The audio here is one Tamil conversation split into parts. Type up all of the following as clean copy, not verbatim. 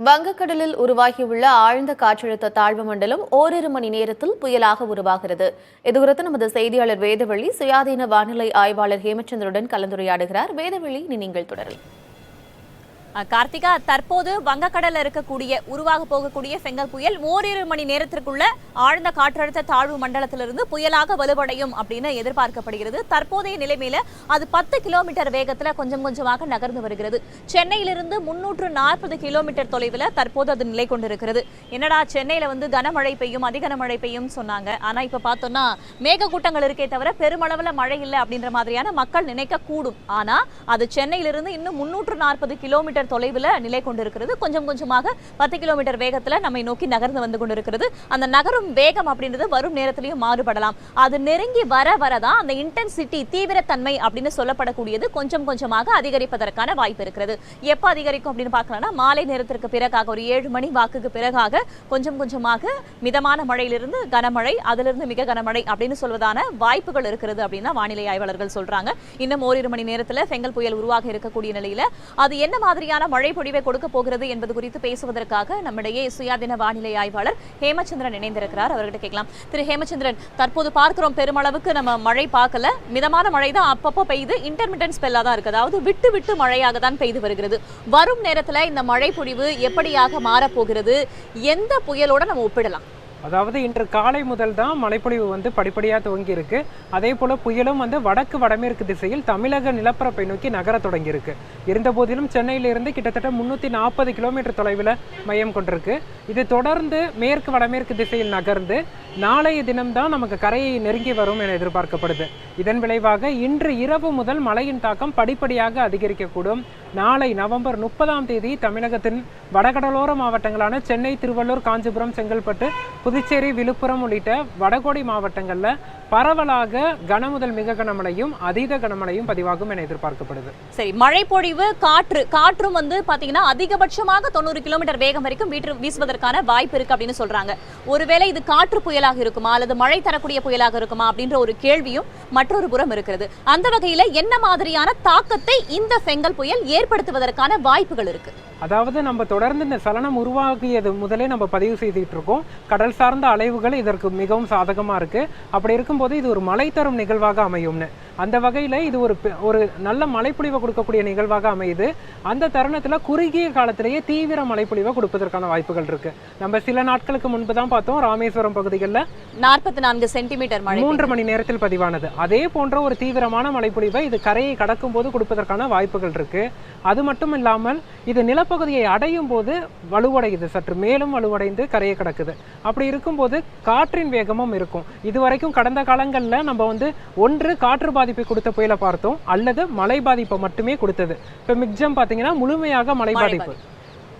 வங்கக்கடலில் உருவாகியுள்ள ஆழ்ந்த காற்றழுத்த தாழ்வு மண்டலம் ஓரிரு மணி நேரத்தில் புயலாக உருவாகிறது. இதுகுறித்து நமது செய்தியாளர் வேதவழி சுயாதீன வானிலை ஆய்வாளர் ஹேமச்சந்திரனுடன் கலந்துரையாடுகிறார். வேதவழி, நீங்கள் தொடரலாம். கார்த்திகா, தற்போது வங்கக்கடலில் இருக்கக்கூடிய உருவாக போகக்கூடிய ஃபெங்கல் புயல் ஓரிரு மணி நேரத்திற்குள்ள ஆழ்ந்த காற்றழுத்த தாழ்வு மண்டலத்திலிருந்து புயலாக வலுவடையும் அப்படின்னு எதிர்பார்க்கப்படுகிறது. தற்போதைய நிலைமையில அது 10 கிலோமீட்டர் வேகத்துல கொஞ்சம் கொஞ்சமாக நகர்ந்து வருகிறது. சென்னையிலிருந்து 340 கிலோமீட்டர் தொலைவில் தற்போது அது நிலை கொண்டிருக்கிறது. என்னடா சென்னையில கனமழை பெய்யும், அதி கனமழை பெய்யும் சொன்னாங்க. ஆனா இப்ப பார்த்தோம்னா மேகக்கூட்டங்கள் இருக்கே தவிர பெருமளவுல மழை இல்லை அப்படின்ற மாதிரியான மக்கள் நினைக்க கூடும். ஆனா அது சென்னையிலிருந்து இன்னும் 340 கிலோமீட்டர் தொலைவில் நிலை கொண்டிருக்கிறது. கொஞ்சம் கொஞ்சமாக 10 கிலோமீட்டர் வேகத்துல நம்மை நோக்கி நகர்ந்து வந்து கொண்டிருக்கிறது. அந்த நகரும் வேகம் அப்படின்றது வரும் நேரத்திலையும் மாறுபடலாம். அது நெருங்கி வரதான் அந்த இன்டென்சிட்டி, தீவிரத்தன்மை அப்படின்னு சொல்லப்படக்கூடியது கொஞ்சம் கொஞ்சமாக அதிகரிப்பதற்கான வாய்ப்பு இருக்கிறது. எப்ப அதிகரிக்கும் அப்படின்னு பார்க்கலாம்னா மாலை நேரத்திற்கு பிறகாக, ஒரு 7 மணி வாக்குக்கு பிறகாக கொஞ்சம் கொஞ்சமாக மிதமான மழையிலிருந்து கனமழை, அதிலிருந்து மிக கனமழை அப்படின்னு சொல்வதான வாய்ப்புகள் இருக்கிறது அப்படின்னு வானிலை ஆய்வாளர்கள் சொல்றாங்க. இன்னும் ஓரிரு மணி நேரத்தில் ஃபெங்கல் புயல் உருவாக இருக்கக்கூடிய நிலையில அது என்ன மாதிரியான மழை பொழிவை கொடுக்க போகிறது என்பது குறித்து பேசுவதற்காக நம்மிடையே சுயாதீன வானிலை ஆய்வாளர் ஹேமச்சந்திரன் இணைந்திருக்கிறார். அவர்கிட்ட கேட்கலாம். திரு ஹேமச்சந்திரன், தற்போது பார்க்கிறோம் பெருமளவுக்கு நம்ம மழை பார்க்கல, மிதமான மழை தான் அப்பப்போ பெய்யுது, இன்டர்மிட்டன்ட் ஸ்பெல்லா தான் இருக்கு, அதாவது விட்டு விட்டு மழையாக தான் பெய்து வருகிறது. வரும் நேரத்தில் இந்த மழை பொழிவு எப்படியாக மாறப்போகிறது, எந்த புயலோட நம்ம ஒப்பிடலாம்? அதாவது இன்று காலை முதல் தான் மழைப்பொழிவு படிப்படியாக துவங்கி இருக்கு. அதே போல புயலும் வடக்கு வடமேற்கு திசையில் தமிழக நிலப்பரப்பை நோக்கி நகர தொடங்கி இருக்கு. இருந்த போதிலும் சென்னையிலிருந்து கிட்டத்தட்ட 340 கிலோமீட்டர் தொலைவில் மையம் கொண்டிருக்கு. இது தொடர்ந்து மேற்கு வடமேற்கு திசையில் நகர்ந்து நாளைய தினம்தான் நமக்கு கரையை நெருங்கி வரும் என எதிர்பார்க்கப்படுது. இதன் விளைவாக இன்று இரவு முதல் மழையின் தாக்கம் படிப்படியாக அதிகரிக்கக்கூடும். நாளை நவம்பர் 30ஆம் தேதி தமிழகத்தின் வடகடலோர மாவட்டங்களான சென்னை, திருவள்ளூர், காஞ்சிபுரம், செங்கல்பட்டு, புதுச்சேரி, விழுப்புரம் உள்ளிட்ட வடகோடி மாவட்டங்கள்ல பரவலாக கன முதல் மிக கனமழையும் அதீத கனமழையும் பதிவாகும் என எதிர்பார்க்கப்படுது. சரி, மழை பொழிவு, காற்றும் பாத்தீங்கன்னா அதிகபட்சமாக 90 கிலோமீட்டர் வேகம் வரைக்கும் வீசுவதற்கான வாய்ப்பு இருக்கு அப்படின்னு சொல்றாங்க. ஒருவேளை இது காற்று புயலாக இருக்குமா அல்லது மழை தரக்கூடிய புயலாக இருக்குமா அப்படின்ற ஒரு கேள்வியும் மற்றொரு புறம் இருக்கிறது. அந்த வகையில என்ன மாதிரியான தாக்கத்தை இந்த ஃபெங்கல் புயல் ஏற்படுத்துவதற்கான வாய்ப்புகள் இருக்கு? அதாவது நம்ம தொடர்ந்து இந்த சலனம் உருவாகியது முதலே நம்ம பதிவு செய்துட்டு இருக்கோம். கடல் சார்ந்த அலைவுகள் இதற்கு மிகவும் சாதகமா இருக்கு. அப்படி இருக்கும்போது இது ஒரு மழை தரும் நிகழ்வாக அமையும்னு, அந்த வகையில இது ஒரு நல்ல மழைப்பொழிவை கொடுக்கக்கூடிய நிகழ்வாக அமையுது. அந்த தருணத்துல குறுகிய காலத்திலேயே தீவிர மழைப்பொழிவை கொடுப்பதற்கான வாய்ப்புகள் இருக்கு. நம்ம சில நாட்களுக்கு முன்பு தான் பார்த்தோம், ராமேஸ்வரம் பகுதிகளில் 44 சென்டிமீட்டர் மழை 3 மணி நேரத்தில் பதிவானது. அதே போன்ற ஒரு தீவிரமான மழைப்பொழிவை இது கரையை கடக்கும் போது கொடுப்பதற்கான வாய்ப்புகள் இருக்கு. அது மட்டும் இல்லாமல் இது நிலப்பகுதியை அடையும் போது வலுவடையுது, சற்று மேலும் வலுவடைந்து கரையை கடக்குது. அப்படி இருக்கும்போது காற்றின் வேகமும் இருக்கும். இதுவரைக்கும் கடந்த காலங்களில் நம்ம ஒன்று காற்று பாதிப்பை கொடுத்த புயலை பார்த்தோம், அல்லது மழை பாதிப்பை மட்டுமே கொடுத்தது. இப்போ மிக்ஜம் பார்த்தீங்கன்னா முழுமையாக மழை பாதிப்பு,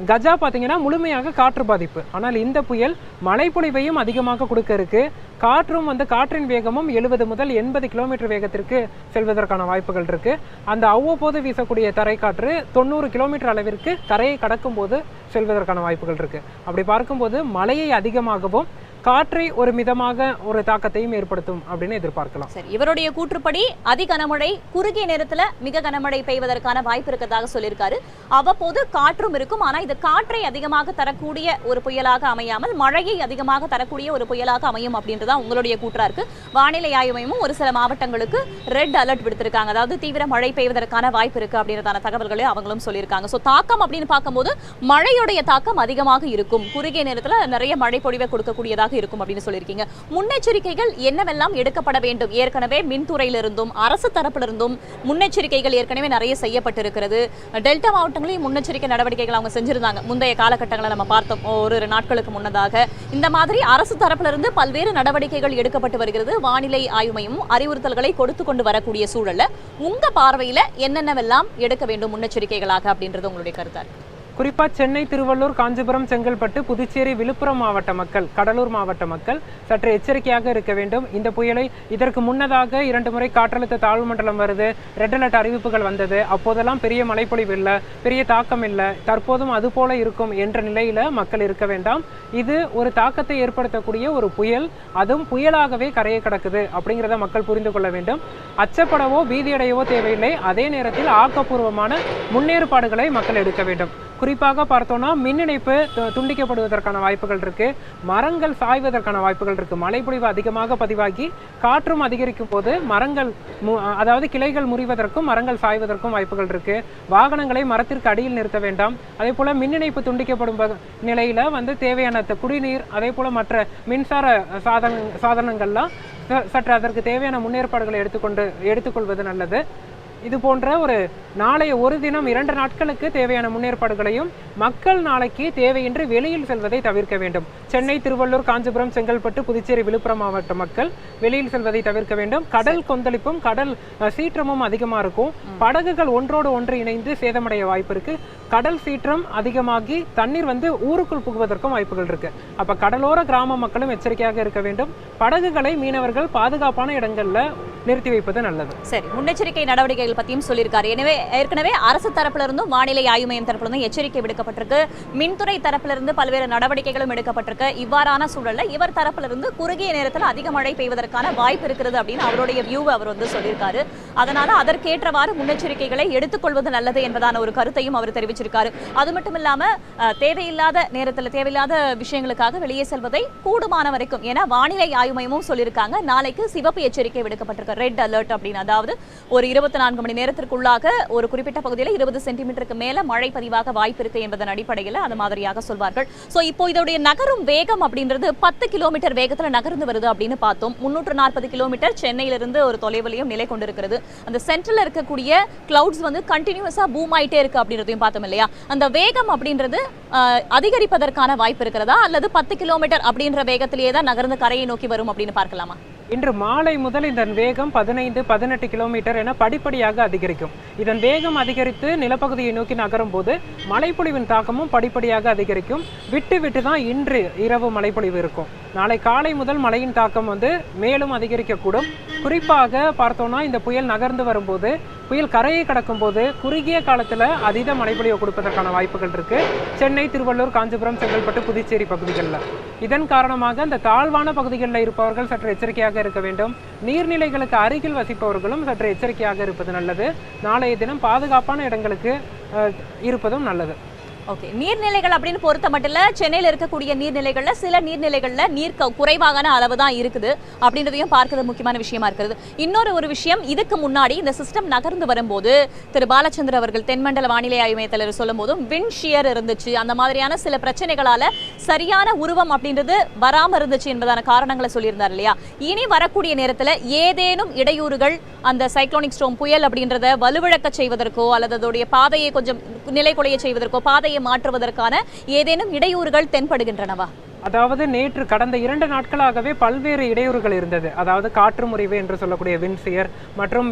கஜா பார்த்தீங்கன்னா முழுமையாக காற்று பாதிப்பு. ஆனால் இந்த புயல் மழைப்பொழிவையும் அதிகமாக கொடுக்க இருக்கு. காற்றும் காற்றின் வேகமும் 70 முதல் 80 கிலோமீட்டர் வேகத்திற்கு செல்வதற்கான வாய்ப்புகள் இருக்கு. அந்த அவ்வப்போது வீசக்கூடிய தரைக்காற்று 90 கிலோமீட்டர் அளவிற்கு கரையை கடக்கும் போது செல்வதற்கான வாய்ப்புகள் இருக்கு. அப்படி பார்க்கும்போது மழையை அதிகமாகவும் காற்றை ஒரு மிதமாக ஒரு தாக்கத்தையும் ஏற்படுத்தும் அப்படின்னு எதிர்பார்க்கலாம். சரி, இவருடைய கூற்றுப்படி அதி கனமழை, குறுகிய நேரத்துல மிக கனமழை பெய்வதற்கான வாய்ப்பு இருக்கிறதாக சொல்லியிருக்காரு. அவ்வப்போது காற்றும் இருக்கும். ஆனா இது காற்றை அதிகமாக தரக்கூடிய ஒரு புயலாக அமையாமல் மழையை அதிகமாக தரக்கூடிய ஒரு புயலாக அமையும் அப்படின்றதான் உங்களுடைய கூற்றா இருக்கு. வானிலை ஆய்வு மையமும் ஒரு சில மாவட்டங்களுக்கு ரெட் அலர்ட் விடுத்திருக்காங்க, அதாவது தீவிர மழை பெய்வதற்கான வாய்ப்பு இருக்கு அப்படின்றதான தகவல்களை அவங்களும் சொல்லியிருக்காங்க. சோ தாக்கம் அப்படின்னு பார்க்கும்போது மழையுடைய தாக்கம் அதிகமாக இருக்கும், குறுகிய நேரத்துல நிறைய மழை பொழிவை கொடுக்கக்கூடியதாக இருக்கும் அப்படின்னு சொல்லியிருக்கீங்க. முன்னெச்சரிக்கைகள் என்னவெல்லாம் எடுக்கப்பட வேண்டும்? ஏற்கனவே மின்துறையிலிருந்தும் அரசு தரப்பிலிருந்தும் முன்னெச்சரிக்கைகள் ஏற்கனவே நிறைய செய்யப்பட்டிருக்கிறது. டெல்டா மாவட்டங்களையும் முன்னெச்சரிக்கை நடவடிக்கைகள் அவங்க செஞ்சிருந்தாங்க முந்தைய காலகட்டங்களை நம்ம பார்த்தோம், ஒரு நாட்களுக்கு முன்னதாக. இந்த மாதிரி அரசு தரப்பிலிருந்து பல்வேறு நடவடிக்கைகள் எடுக்கப்பட்டு வருகிறது. வானிலை ஆய்வு மையமும் அறிவுறுத்தல்களை கொடுத்து கொண்டு வரக்கூடிய சூழல்ல உங்க பார்வையில என்னென்னவெல்லாம் எடுக்க வேண்டும் முன்னெச்சரிக்கைகளாக அப்படின்றது உங்களுடைய கருத்தா? குறிப்பாக சென்னை, திருவள்ளூர், காஞ்சிபுரம், செங்கல்பட்டு, புதுச்சேரி, விழுப்புரம் மாவட்ட மக்கள், கடலூர் மாவட்ட மக்கள் சற்று எச்சரிக்கையாக இருக்க வேண்டும். இந்த புயலை இதற்கு முன்னதாக 2 முறை காற்றழுத்த தாழ்வு மண்டலம் வருது, ரெட் அலர்ட் அறிவிப்புகள் வந்தது. அப்போதெல்லாம் பெரிய மழைப்பொழிவு இல்லை, பெரிய தாக்கம் இல்லை. தற்போதும் அது போல இருக்கும் என்ற நிலையில மக்கள் இருக்க வேண்டாம். இது ஒரு தாக்கத்தை ஏற்படுத்தக்கூடிய ஒரு புயல், அதுவும் புயலாகவே கரையை கடக்குது அப்படிங்கிறத மக்கள் புரிந்து கொள்ள வேண்டும். அச்சப்படவோ பீதியடையவோ தேவையில்லை. அதே நேரத்தில் ஆக்கப்பூர்வமான முன்னேற்பாடுகளை மக்கள் எடுக்க வேண்டும். குறிப்பாக பார்த்தோம்னா மின் இணைப்பு துண்டிக்கப்படுவதற்கான வாய்ப்புகள் இருக்கு, மரங்கள் சாய்வதற்கான வாய்ப்புகள் இருக்கு. மழைப்பொழிவு அதிகமாக பதிவாகி காற்றும் அதிகரிக்கும் போது மரங்கள் அதாவது கிளைகள் முறிவதற்கும் மரங்கள் சாய்வதற்கும் வாய்ப்புகள் இருக்கு. வாகனங்களை மரத்திற்கு அடியில் நிறுத்த வேண்டாம். அதே போல மின் இணைப்பு துண்டிக்கப்படும் நிலையில தேவையான குடிநீர் அதே போல மற்ற மின்சார சாதனங்கள்லாம் சற்று அதற்கு தேவையான முன்னேற்பாடுகளை எடுத்துக்கொள்வது நல்லது. இது போன்ற ஒரு நாளைய ஒரு தினம் 2 நாட்களுக்கு தேவையான முன்னேற்பாடுகளையும் மக்கள் நாளைக்கு தேவையின்றி வெளியில் செல்வதை தவிர்க்க வேண்டும். சென்னை, திருவள்ளூர், காஞ்சிபுரம், செங்கல்பட்டு, புதுச்சேரி, விழுப்புரம் மாவட்ட மக்கள் வெளியில் செல்வதை தவிர்க்க வேண்டும். கடல் கொந்தளிப்பும் கடல் சீற்றமும் அதிகமா இருக்கும். படகுகள் ஒன்றோடு ஒன்று இணைந்து சேதமடைய வாய்ப்பு இருக்கு. கடல் சீற்றம் அதிகமாகி தண்ணீர் ஊருக்குள் புகுவதற்கும் வாய்ப்புகள் இருக்கு. அப்ப கடலோர கிராம மக்களும் எச்சரிக்கையாக இருக்க வேண்டும். படகுகளை மீனவர்கள் பாதுகாப்பான இடங்கள்ல நிறுத்தி வைப்பது நல்லது. சரி, முன்னெச்சரிக்கை நடவடிக்கைகள் பத்தியும் சொல்லியிருக்காரு. ஏற்கனவே அரசு தரப்புல இருந்தும் வானிலை ஆய்வு மையம் தரப்புல இருந்தும் எச்சரிக்கை விடுக்கப்பட்டிருக்கு. மின்துறை தரப்புல இருந்து பல்வேறு நடவடிக்கைகளும் எடுக்கப்பட்டிருக்கு. இவ்வாறான சூழல்ல இவர் தரப்புல இருந்து குறுகிய நேரத்தில் அதிக மழை பெய்வதற்கான வாய்ப்பு இருக்கிறது அப்படின்னு அவருடைய வியூவை அவர் சொல்லியிருக்காரு. அதனால அதற்கேற்றவாறு முன்னெச்சரிக்கைகளை எடுத்துக்கொள்வது நல்லது என்பதான ஒரு கருத்தையும் அவர் தெரிவிச்சிருக்காரு. அது மட்டும் இல்லாம தேவையில்லாத நேரத்தில் தேவையில்லாத விஷயங்களுக்காக வெளியே செல்வதை கூடுமான வரைக்கும், ஏன்னா வானிலை ஆய்வு மையமும் சொல்லியிருக்காங்க நாளைக்கு சிவப்பு எச்சரிக்கை விடுக்கப்பட்டிருக்கு, ரெட் அலர்ட் அப்படின்னு. அதாவது ஒரு 24 மணி நேரத்திற்குள்ளாக ஒரு குறிப்பிட்ட பகுதியில் 20 சென்டிமீட்டருக்கு மேல மழை பதிவாக வாய்ப்பு இருக்கு என்பதன் அடிப்படையில் அது மாதிரியாக சொல்வார்கள். சோ இப்போ இதோடைய நகரும் வேகம் அப்படின்றது 10 கிலோமீட்டர் வேகத்துல நகர்ந்து வருது அப்படின்னு பார்த்தோம். 340 கிலோமீட்டர் சென்னையிலிருந்து ஒரு தொலைவிலையும் நிலை கொண்டிருக்கிறது. அந்த சென்ட்ரல் இருக்கக்கூடிய கிளவுட்ஸ் கண்டினியூஸா பூம் ஆயிட்டே இருக்கு அப்படின்றதையும் பார்த்தோம் இல்லையா? அந்த வேகம் அப்படின்றது அதிகரிப்பதற்கான வாய்ப்பு இருக்கிறதா அல்லது 10 கிலோமீட்டர் அப்படின்ற வேகத்திலேயே தான் நகர்ந்து கரையை நோக்கி வரும் அப்படின்னு பார்க்கலாமா? இன்று மாலை முதல் இதன் வேகம் 15-18 கிலோமீட்டர் என படிப்படியாக அதிகரிக்கும். இதன் வேகம் அதிகரித்து நிலப்பகுதியை நோக்கி நகரும் போது மழைப்பொழிவின் தாக்கமும் படிப்படியாக அதிகரிக்கும். விட்டு விட்டு தான் இன்று இரவு மழைப்பொழிவு இருக்கும். நாளை காலை முதல் மழையின் தாக்கம் மேலும் அதிகரிக்கக்கூடும். குறிப்பாக பார்த்தோம்னா இந்த புயல் நகர்ந்து வரும்போது, புயல் கரையை கடக்கும் போது குறுகிய காலத்துல அதீத மழைப்பொழிவு கொடுப்பதற்கான வாய்ப்புகள் இருக்கு. சென்னை, திருவள்ளூர், காஞ்சிபுரம், செங்கல்பட்டு, புதுச்சேரி பகுதிகளில். இதன் காரணமாக இந்த தாழ்வான பகுதிகளில் இருப்பவர்கள் சற்று எச்சரிக்கையாக இருக்க வேண்டும். நீர்நிலைகளுக்கு அருகில் வசிப்பவர்களும் சற்று எச்சரிக்கையாக இருப்பது நல்லது. நாளைய தினம் பாதுகாப்பான இடங்களுக்கு இருப்பதும் நல்லது. ஓகே, நீர்நிலைகள் அப்படின்னு பொறுத்த மட்டும் சென்னையில் இருக்கக்கூடிய நீர்நிலைகள்ல சில நீர்நிலைகள்ல நீர் குறைவான அளவு தான் இருக்குது அப்படின்றதையும் பார்க்கிறது முக்கியமான விஷயமா இருக்கிறது. இன்னொரு ஒரு விஷயம், இதுக்கு முன்னாடி இந்த சிஸ்டம் நகர்ந்து வரும்போது திரு பாலச்சந்திர அவர்கள் தென்மண்டல வானிலை ஆய்வு மையத்தில் சொல்லும் போதும் விண்ட் ஷியர் இருந்துச்சு, அந்த மாதிரியான சில பிரச்சனைகளால சரியான உருவம் அப்படின்றது வராம இருந்துச்சு என்பதான காரணங்களை சொல்லியிருந்தார் இல்லையா? இனி வரக்கூடிய நேரத்தில் ஏதேனும் இடையூறுகள் அந்த சைக்ளோனிக் ஸ்டோம் புயல் அப்படின்றத வலுவிழக்க செய்வதற்கோ அல்லது அதோடைய பாதையை கொஞ்சம் நிலைகுலைய செய்வதற்கோ பாதையை மாற்றுவதற்கான ஏதேனும் இடையூறுகள் தென்படுகின்றனவா? அதாவது நேற்று கடந்த 2 நாட்களாகவே பல்வேறு இடையூறுகள் இருந்தது. அதாவது காற்று முறிவு என்று சொல்லக்கூடிய விண்சியர் மற்றும்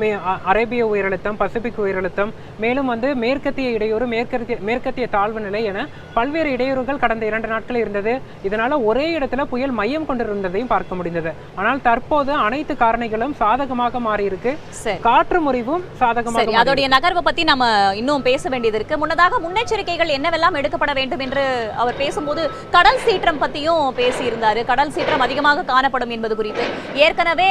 அரேபிய உயரழுத்தம், பசிபிக் உயரழுத்தம், மேலும் மேற்கத்திய இடையூறு, மேற்கத்திய தாழ்வு நிலை என பல்வேறு இடையூறுகள் கடந்த 2 நாட்கள் இருந்தது. இதனால ஒரே இடத்துல புயல் மையம் கொண்டிருந்ததையும் பார்க்க முடிந்தது. ஆனால் தற்போது அனைத்து காரணிகளும் சாதகமாக மாறி இருக்கு. காற்று முறிவும் சாதகமாக. அதோடைய நகர்வை பத்தி நம்ம இன்னும் பேச வேண்டியது இருக்கு. முன்னதாக முன்னெச்சரிக்கைகள் என்னவெல்லாம் எடுக்கப்பட வேண்டும் என்று அவர் பேசும்போது கடல் சீற்றம் பத்தி பேசியிருந்தாரு. கடல் சீற்றம் அதிகமாக காணப்படும் என்பது குறித்து ஏற்கனவே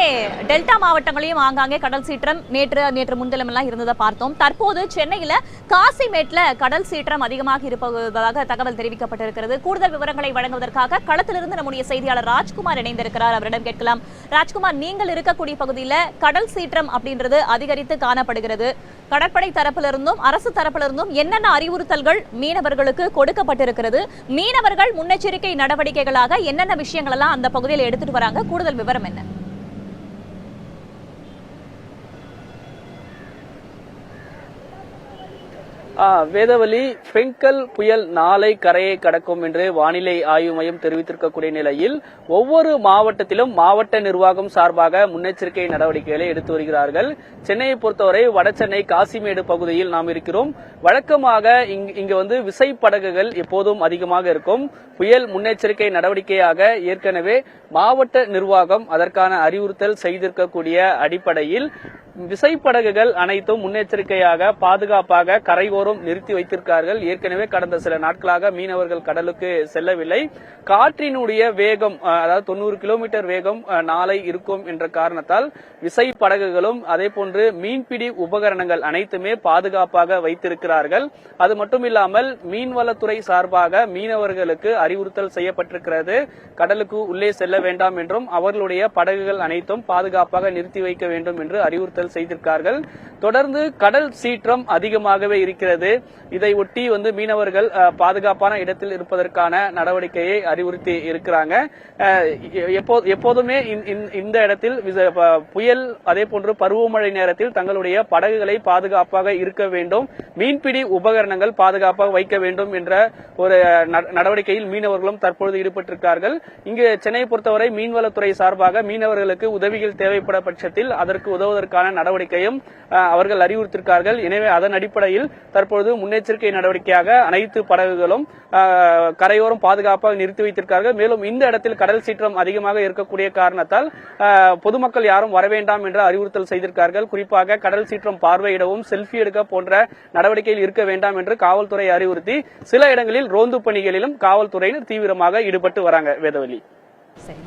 டெல்டா மாவட்டங்களையும் ஆங்காங்கே கடல் சீற்றம் நேற்று முன்தினம் எல்லாம் இருந்ததை பார்த்தோம். தற்போது சென்னையில காசிமேட்ல கடல் சீற்றம் அதிகமாக இருப்பதாக தகவல் தெரிவிக்கப்பட்டிருக்கிறது. கூடுதல் விவரங்களை வழங்குவதற்காக களத்திலிருந்து நம்முடைய செய்தியாளர் ராஜ்குமார் இணைந்திருக்கிறார். அவரிடம் கேட்கலாம். ராஜ்குமார், நீங்கள் இருக்கக்கூடிய பகுதியில் கடல் சீற்றம் அப்படின்றது அதிகரித்து காணப்படுகிறது. கடற்படை தரப்பிலிருந்தும் அரசு தரப்பிலிருந்தும் என்னென்ன அறிவுறுத்தல்கள் மீனவர்களுக்கு கொடுக்கப்பட்டிருக்கிறது? மீனவர்கள் முன்னெச்சரிக்கை நடவடிக்கைகளாக என்னென்ன விஷயங்கள் எல்லாம் அந்த பகுதியில் எடுத்துட்டு வராங்க? கூடுதல் விவரம் என்ன? வேதவழி, பெங்கல் புயல் நாளை கரையை கடக்கும் என்று வானிலை ஆய்வு மையம் தெரிவித்திருக்கக்கூடிய நிலையில் ஒவ்வொரு மாவட்டத்திலும் மாவட்ட நிர்வாகம் சார்பாக முன்னெச்சரிக்கை நடவடிக்கைகளை எடுத்து வருகிறார்கள். சென்னையை பொறுத்தவரை வடசென்னை காசிமேடு பகுதியில் நாம் இருக்கிறோம். வழக்கமாக இங்கு விசைப்படகுகள் எப்போதும் அதிகமாக இருக்கும். புயல் முன்னெச்சரிக்கை நடவடிக்கையாக ஏற்கனவே மாவட்ட நிர்வாகம் அதற்கான அறிவுறுத்தல் செய்திருக்கக்கூடிய அடிப்படையில் விசைப்படகுகள் அனைத்தும் முன்னெச்சரிக்கையாக பாதுகாப்பாக கரையோரம் நிறுத்தி வைத்திருக்கிறார்கள். ஏற்கனவே கடந்த சில நாட்களாக மீனவர்கள் கடலுக்கு செல்லவில்லை. காற்றினுடைய வேகம் அதாவது 90 கிலோமீட்டர் வேகம் நாளை இருக்கும் என்ற காரணத்தால் விசைப்படகுகளும் அதே போன்று மீன்பிடி உபகரணங்கள் அனைத்துமே பாதுகாப்பாக வைத்திருக்கிறார்கள். அது மட்டும் இல்லாமல் மீன்வளத்துறை சார்பாக மீனவர்களுக்கு அறிவுறுத்தல் செய்யப்பட்டிருக்கிறது. கடலுக்கு உள்ளே செல்ல வேண்டாம் என்றும் அவர்களுடைய படகுகள் அனைத்தும் பாதுகாப்பாக நிறுத்தி வைக்க வேண்டும் என்று அறிவுறுத்தல் செய்திருக்கிறார்கள். தொடர்ந்து கடல் சீற்றம் அதிகமாகவே இருக்கிறது. இதை ஒட்டி மீனவர்கள் பாதுகாப்பான இடத்தில் இருப்பதற்கான நடவடிக்கையை அறிவுறுத்தி இருக்கிறாங்க. எப்போதுமே இந்த இடத்தில் புயல் அதே போன்று பருவமழை நேரத்தில் தங்களுடைய படகுகளை பாதுகாப்பாக இருக்க வேண்டும், மீன்பிடி உபகரணங்கள் பாதுகாப்பாக வைக்க வேண்டும் என்ற ஒரு நடவடிக்கையில் மீனவர்களும் தற்பொழுது ஈடுபட்டிருக்கிறார்கள். இங்கு சென்னையை பொறுத்தவரை மீன்வளத்துறை சார்பாக மீனவர்களுக்கு உதவிகள் தேவைப்பட பட்சத்தில் அதற்கு உதவுவதற்கான நடவடிக்கையும் அவர்கள் அறிவுறுத்திருக்கிறார்கள். எனவே அதன் அடிப்படையில் தற்பொழுது முன்னெச்சரிக்கை நடவடிக்கையாக அனைத்து படகுகளும் கரையோரம் பாதுகாப்பாக நிறுத்தி வைத்திருக்கிறார்கள். மேலும் இந்த இடத்தில் கடல் சீற்றம் அதிகமாக இருக்கக்கூடிய காரணத்தால் பொதுமக்கள் யாரும் வரவேண்டாம் என்று அறிவுறுத்தல் செய்திருக்கிறார்கள். குறிப்பாக கடல் சீற்றம் பார்வையிடவும் செல்ஃபி எடுக்க போன்ற நடவடிக்கையில் இருக்க வேண்டாம் என்று காவல்துறை அறிவுறுத்தி சில இடங்களில் ரோந்து பணிகளிலும் காவல்துறையினர் தீவிரமாக ஈடுபட்டு வராங்க. வேதவழி.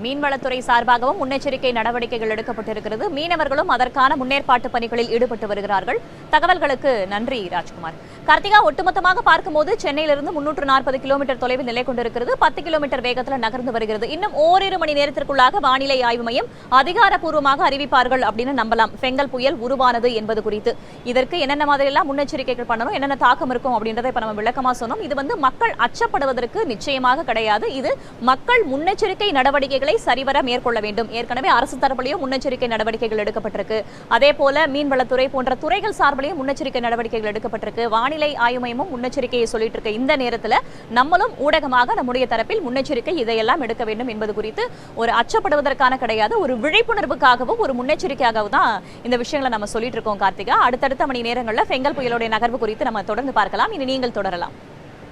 மீன்வளத்துறை சார்பாகவும் முன்னெச்சரிக்கை நடவடிக்கைகள் எடுக்கப்பட்டிருக்கிறது. மீனவர்களும் அதற்கான முன்னேற்பாட்டு பணிகளில் ஈடுபட்டு வருகிறார்கள். தகவல்களுக்கு நன்றி ராஜ்குமார். கார்த்திகா, ஒட்டுமொத்தமாக பார்க்கும்போது சென்னையிலிருந்து 340 கிலோமீட்டர் தொலைவில் நிலை கொண்டிருக்கிறது. 10 கிலோமீட்டர் வேகத்தில் நகர்ந்து வருகிறது. இன்னும் ஓரிரு மணி நேரத்திற்குள்ளாக வானிலை ஆய்வு மையம் அதிகாரப்பூர்வமாக அறிவிப்பார்கள் அப்படின்னு நம்பலாம் ஃபெங்கல் புயல் உருவானது என்பது குறித்து. இதற்கு என்னென்ன மாதிரி எல்லாம் முன்னெச்சரிக்கைகள் பண்ணணும், என்னென்ன தாக்கம் இருக்கும் அப்படின்றத இப்ப நம்ம விளக்கமா சொன்னோம். இது மக்கள் அச்சப்படுவதற்கு நிச்சயமாக கிடையாது. இது மக்கள் முன்னெச்சரிக்கை நடவடிக்கைகளை சரிவர மேற்கொள்ள வேண்டும். ஏற்கனவே அரசு தரப்பிலேயும் முன்னெச்சரிக்கை நடவடிக்கைகள் எடுக்கப்பட்டிருக்கு. அதே போல மீன்வளத்துறை போன்ற துறைகள் சார்பிலேயும் முன்னெச்சரிக்கை நடவடிக்கைகள் எடுக்கப்பட்டிருக்கு. வானிலை ஆய்வு மையமும் முன்னெச்சரிக்கையை சொல்லிட்டு இருக்க இந்த நேரத்தில் நம்மளும் ஊடகமாக நம்முடைய தரப்பில் முன்னெச்சரிக்கை இதையெல்லாம் எடுக்க வேண்டும் என்பது குறித்து ஒரு அச்சப்படுவதற்கான கிடையாது, ஒரு விழிப்புணர்வுக்காகவும் ஒரு முன்னெச்சரிக்கையாகவும் தான் இந்த விஷயங்களை நம்ம சொல்லிட்டு இருக்கோம். கார்த்திகா, அடுத்தடுத்த மணி நேரங்களில் ஃபெங்கல் புயலுடைய நகர்வு குறித்து நம்ம தொடர்ந்து பார்க்கலாம். இனி நீங்கள் தொடரலாம்.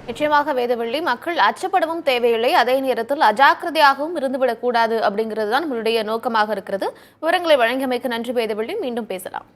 நிச்சயமாக வேதவள்ளி, மக்கள் அச்சப்படவும் தேவையில்லை, அதே நேரத்தில் அஜாக்கிரதையாகவும் இருந்துவிடக் கூடாது அப்படிங்கிறது தான் நம்மளுடைய நோக்கமாக இருக்கிறது. விவரங்களை வழங்கியமைக்கு நன்றி வேதவள்ளி. மீண்டும் பேசலாம்.